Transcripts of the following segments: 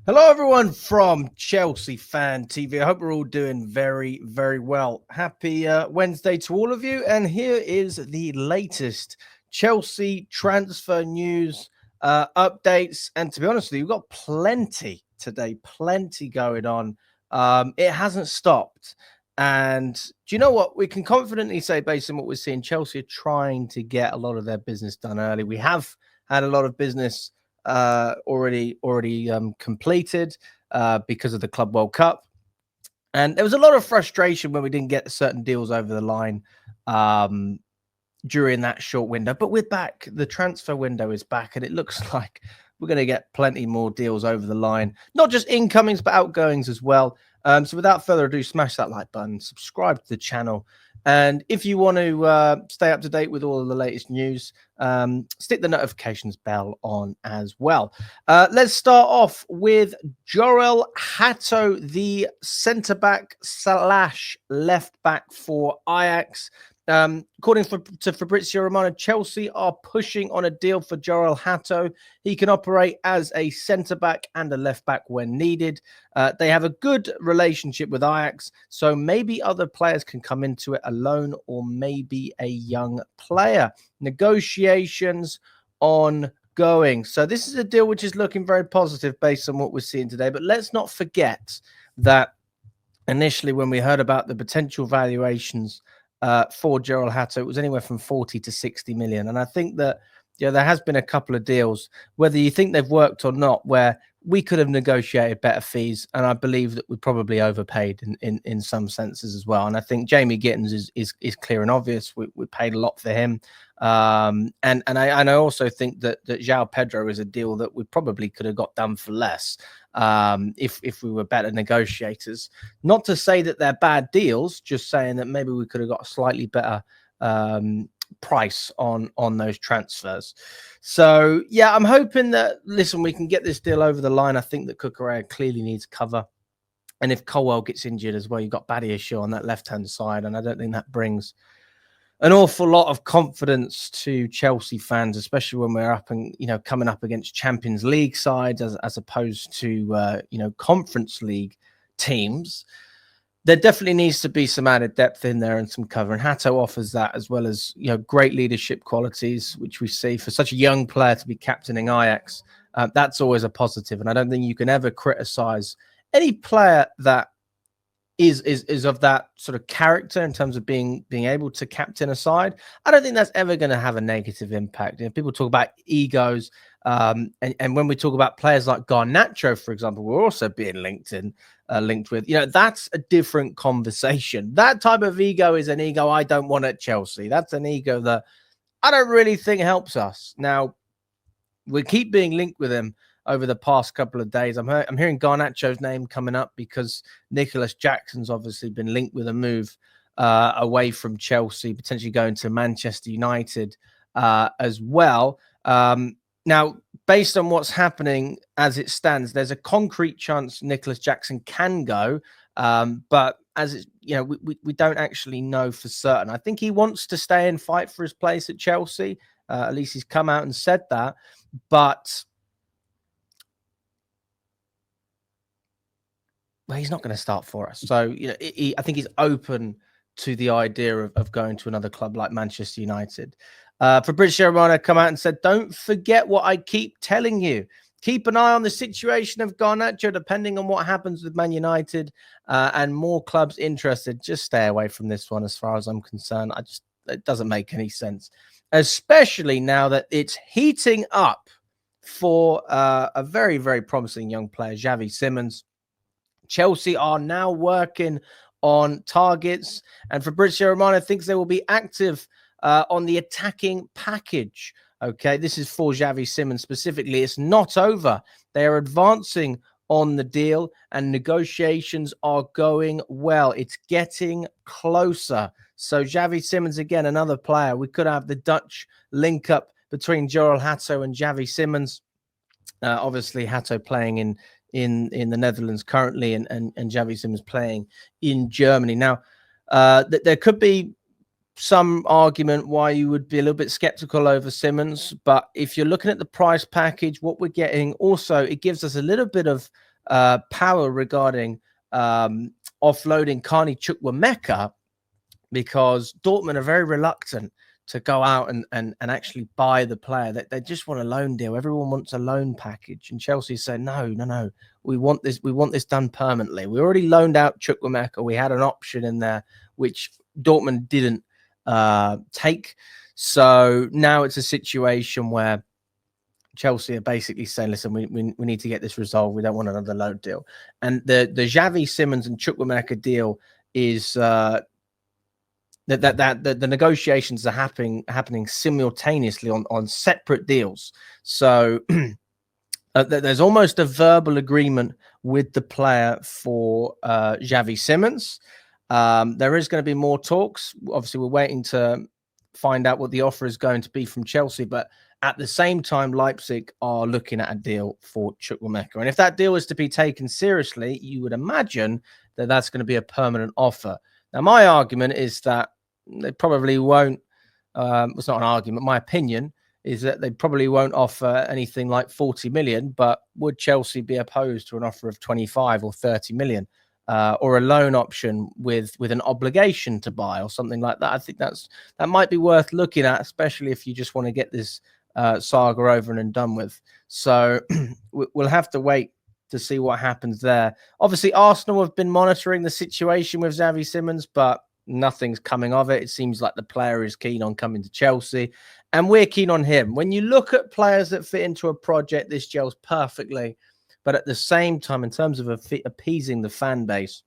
Hello, everyone from Chelsea Fan TV. I hope we're all doing very, very well. Happy Wednesday to all of you. And here is the latest Chelsea transfer news updates. And to be honest with you, we've got plenty today, plenty going on. It hasn't stopped. And do you know what? We can confidently say, based on what we're seeing, Chelsea are trying to get a lot of their business done early. We have had a lot of business already completed because of the Club World Cup. And there was a lot of frustration when we didn't get certain deals over the line during that short window. But we're back. The transfer window is back, and it looks like we're going to get plenty more deals over the line. Not just incomings, but outgoings as well. So without further ado, smash that like button, subscribe to the channel. And if you want to stay up to date with all of the latest news, stick the notifications bell on as well. Let's start off with Jorel Hato, the centre-back / left-back for Ajax. According to Fabrizio Romano, Chelsea are pushing on a deal for Jorel Hato. He can operate as a centre-back and a left-back when needed. They have a good relationship with Ajax, so maybe other players can come into it alone or maybe a young player. Negotiations ongoing. So this is a deal which is looking very positive based on what we're seeing today. But let's not forget that initially when we heard about the potential valuations for Jorel Hato, it was anywhere from 40 to 60 million. And I think that there has been a couple of deals, whether you think they've worked or not, where we could have negotiated better fees. And I believe that we probably overpaid in some senses as well. And I think Jamie Gittins is clear and obvious. We paid a lot for him. And I also think that João Pedro is a deal that we probably could have got done for less if we were better negotiators. Not to say that they're bad deals, just saying that maybe we could have got a slightly better price on those transfers. So yeah, I'm hoping that, listen, we can get this deal over the line. I think that Cucurella clearly needs cover. And if Colwell gets injured as well, you've got Badiashile on that left-hand side. And I don't think that brings an awful lot of confidence to Chelsea fans, especially when we're up and, coming up against Champions League sides as opposed to, Conference League teams. There definitely needs to be some added depth in there and some cover. And Hato offers that, as well as, great leadership qualities, which we see for such a young player to be captaining Ajax. That's always a positive. And I don't think you can ever criticize any player that is of that sort of character in terms of being able to captain a side. I don't think that's ever going to have a negative impact. People talk about egos, and when we talk about players like Garnacho, for example, we're also being linked with. That's a different conversation. That type of ego is an ego I don't want at Chelsea. That's an ego that I don't really think helps us. Now, we keep being linked with him over the past couple of days. I'm hearing Garnacho's name coming up because Nicholas Jackson's obviously been linked with a move away from Chelsea, potentially going to Manchester United as well. Now, based on what's happening as it stands, there's a concrete chance Nicholas Jackson can go, but as it's, we don't actually know for certain. I think he wants to stay and fight for his place at Chelsea. At least he's come out and said that, but well, he's not going to start for us. So, I think he's open to the idea of going to another club like Manchester United. Fabrizio Romano come out and said, don't forget what I keep telling you. Keep an eye on the situation of Garnacho, depending on what happens with Man United and more clubs interested. Just stay away from this one as far as I'm concerned. It doesn't make any sense, especially now that it's heating up for a very, very promising young player, Xavi Simons. Chelsea are now working on targets, and Fabrizio Romano thinks they will be active on the attacking package. Okay, this is for Xavi Simons specifically. It's not over. They are advancing on the deal, and negotiations are going well. It's getting closer. So Xavi Simons, again, another player. We could have the Dutch link up between Jorel Hato and Xavi Simons. Obviously, Hato playing in the Netherlands currently, and Xavi Simons playing in Germany. Now, there could be some argument why you would be a little bit skeptical over Simons, but if you're looking at the price package, what we're getting, also, it gives us a little bit of power regarding offloading Carney Chukwuemeka, because Dortmund are very reluctant to go out and actually buy the player. They just want a loan deal. Everyone wants a loan package, and Chelsea said no. We want this done permanently. We already loaned out Chukwuemeka. We had an option in there which Dortmund didn't take. So now it's a situation where Chelsea are basically saying, listen, we need to get this resolved. We don't want another loan deal. And the Xavi Simons and Chukwuemeka deal is the negotiations are happening simultaneously on separate deals. So there's almost a verbal agreement with the player for Xavi Simons. There is going to be more talks. Obviously, we're waiting to find out what the offer is going to be from Chelsea, but at the same time, Leipzig are looking at a deal for Chukwuemeka. And if that deal is to be taken seriously, you would imagine that that's going to be a permanent offer. Now, my argument is that they probably won't. It's not an argument. My opinion is that they probably won't offer anything like 40 million, but would Chelsea be opposed to an offer of 25 or 30 million? Or a loan option with an obligation to buy or something like that? I think that might be worth looking at, especially if you just want to get this saga over and done with. So we'll have to wait to see what happens there. Obviously, Arsenal have been monitoring the situation with Xavi Simons, but nothing's coming of it. It seems like the player is keen on coming to Chelsea, and we're keen on him. When you look at players that fit into a project, this gels perfectly. But at the same time, in terms of appeasing the fan base,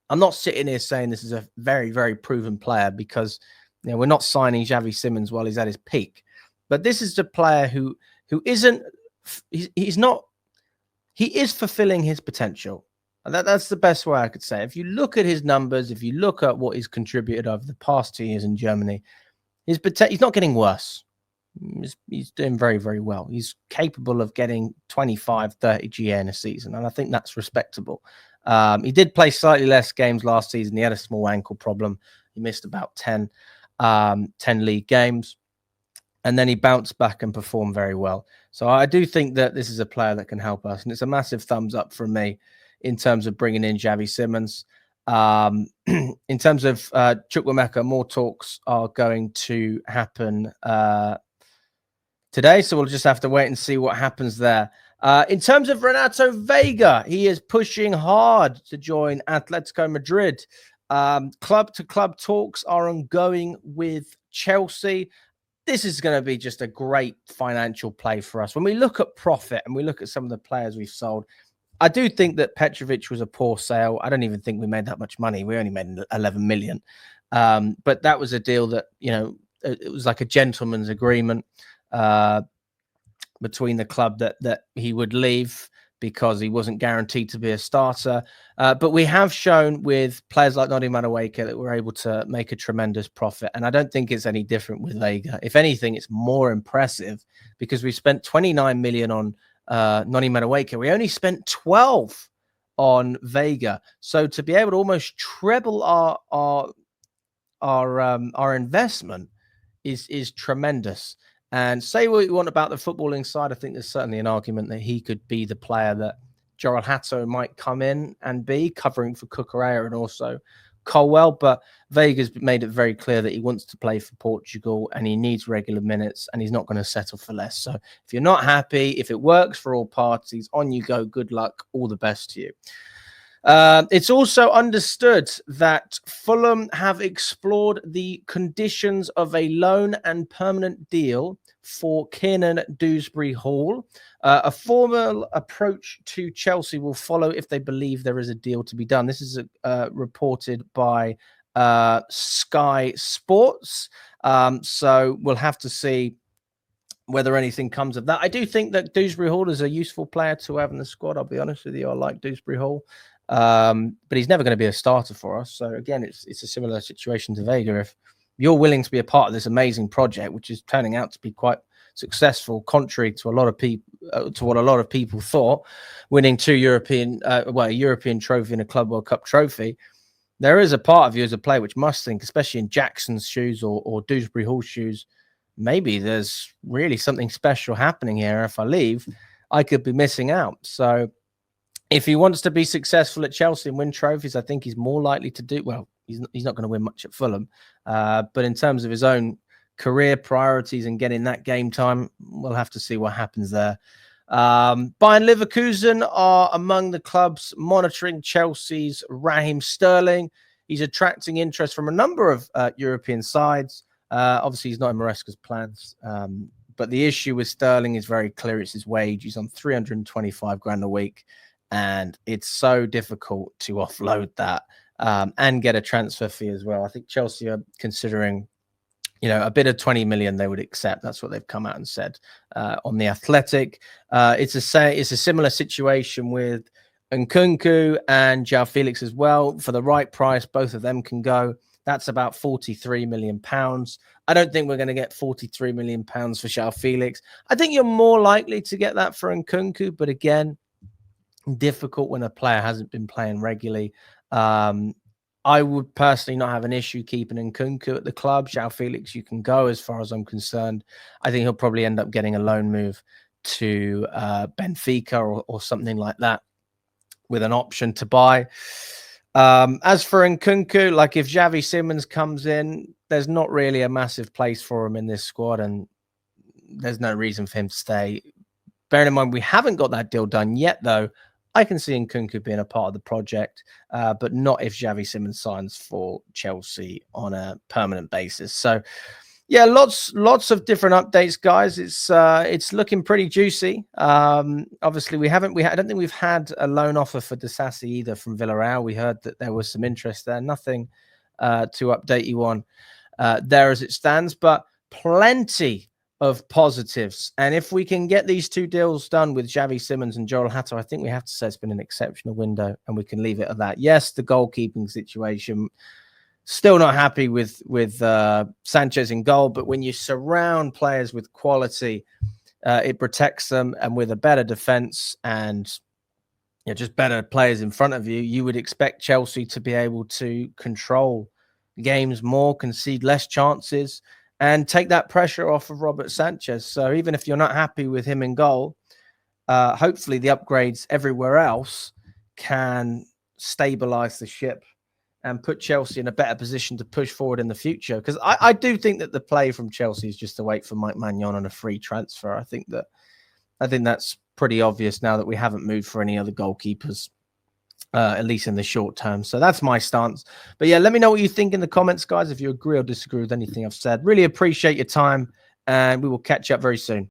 I'm not sitting here saying this is a very, very proven player, because we're not signing Xavi Simons while he's at his peak. But this is a player who isn't, he's not, he is fulfilling his potential. And that's the best way I could say. If you look at his numbers, if you look at what he's contributed over the past 2 years in Germany, he's not getting worse. He's doing very, very well. He's capable of getting 25, 30 GA in a season, and I think that's respectable. He did play slightly less games last season. He had a small ankle problem. He missed about 10 league games, and then he bounced back and performed very well. So I do think that this is a player that can help us, and it's a massive thumbs up from me in terms of bringing in Xavi Simons. In terms of Chukwuemeka, more talks are going to happen today, so we'll just have to wait and see what happens there. In terms of Renato Veiga, he is pushing hard to join Atletico Madrid. Club-to-club talks are ongoing with Chelsea. This is going to be just a great financial play for us. When we look at profit and we look at some of the players we've sold, I do think that Petrovic was a poor sale. I don't even think we made that much money. We only made 11 million. But that was a deal that, it was like a gentleman's agreement between the club that he would leave because he wasn't guaranteed to be a starter. But we have shown with players like Renato Veiga that we're able to make a tremendous profit. And I don't think it's any different with Veiga. If anything, it's more impressive because we spent 29 million on Renato Veiga. We only spent 12 on Veiga. So to be able to almost treble our investment is tremendous. And say what you want about the footballing side, I think there's certainly an argument that he could be the player that Jorel Hato might come in and be, covering for Cucurella and also Colwell. But Veiga's made it very clear that he wants to play for Portugal and he needs regular minutes and he's not going to settle for less. So if you're not happy, if it works for all parties, on you go. Good luck. All the best to you. It's also understood that Fulham have explored the conditions of a loan and permanent deal for Kiernan Dewsbury-Hall. A formal approach to Chelsea will follow if they believe there is a deal to be done. This is reported by Sky Sports. So we'll have to see whether anything comes of that. I do think that Dewsbury-Hall is a useful player to have in the squad. I'll be honest with you. I like Dewsbury-Hall. But he's never going to be a starter for us. So again, it's a similar situation to Veiga. If you're willing to be a part of this amazing project, which is turning out to be quite successful, contrary to a lot of people, to what a lot of people thought, winning two European trophy and a Club World Cup trophy, there is a part of you as a player which must think, especially in Jackson's shoes or Dewsbury Hall's shoes, maybe there's really something special happening here. If I leave, I could be missing out. So if he wants to be successful at Chelsea and win trophies, I think he's more likely to do well. He's not going to win much at Fulham, but in terms of his own career priorities and getting that game time, we'll have to see what happens there. Bayern Leverkusen are among the clubs monitoring Chelsea's Raheem Sterling. He's attracting interest from a number of European sides. Obviously, he's not in Maresca's plans. But the issue with Sterling is very clear. It's his wage. He's on 325 grand a week. And it's so difficult to offload that and get a transfer fee as well. I think Chelsea are considering, a bid of 20 million they would accept. That's what they've come out and said on The Athletic. It's a similar situation with Nkunku and João Felix as well. For the right price, both of them can go. That's about 43 million pounds. I don't think we're going to get 43 million pounds for João Felix. I think you're more likely to get that for Nkunku, but again, difficult when a player hasn't been playing regularly. I would personally not have an issue keeping Nkunku at the club. João Felix, you can go as far as I'm concerned. I think he'll probably end up getting a loan move to Benfica or something like that with an option to buy. As for Nkunku, like if Xavi Simons comes in, there's not really a massive place for him in this squad, and there's no reason for him to stay. Bearing in mind we haven't got that deal done yet, though, I can see Nkunku being a part of the project, but not if Xavi Simons signs for Chelsea on a permanent basis. So, yeah, lots of different updates, guys. It's looking pretty juicy. Obviously, I don't think we've had a loan offer for Disasi either from Villarreal. We heard that there was some interest there. Nothing to update you on there as it stands, but plenty of positives. And if we can get these two deals done with Xavi Simons and Jorel Hato, I think we have to say it's been an exceptional window, and we can leave it at that. Yes, the goalkeeping situation, still not happy with Sanchez in goal, but when you surround players with quality, it protects them, and with a better defense and just better players in front of you, you would expect Chelsea to be able to control games more, concede less chances, and take that pressure off of Robert Sanchez. So even if you're not happy with him in goal, hopefully the upgrades everywhere else can stabilize the ship and put Chelsea in a better position to push forward in the future. Because I do think that the play from Chelsea is just to wait for Mike Maignan on a free transfer. I think that's pretty obvious now that we haven't moved for any other goalkeepers, at least in the short term. So that's my stance. But yeah, let me know what you think in the comments, guys, if you agree or disagree with anything I've said. Really appreciate your time, and we will catch up very soon.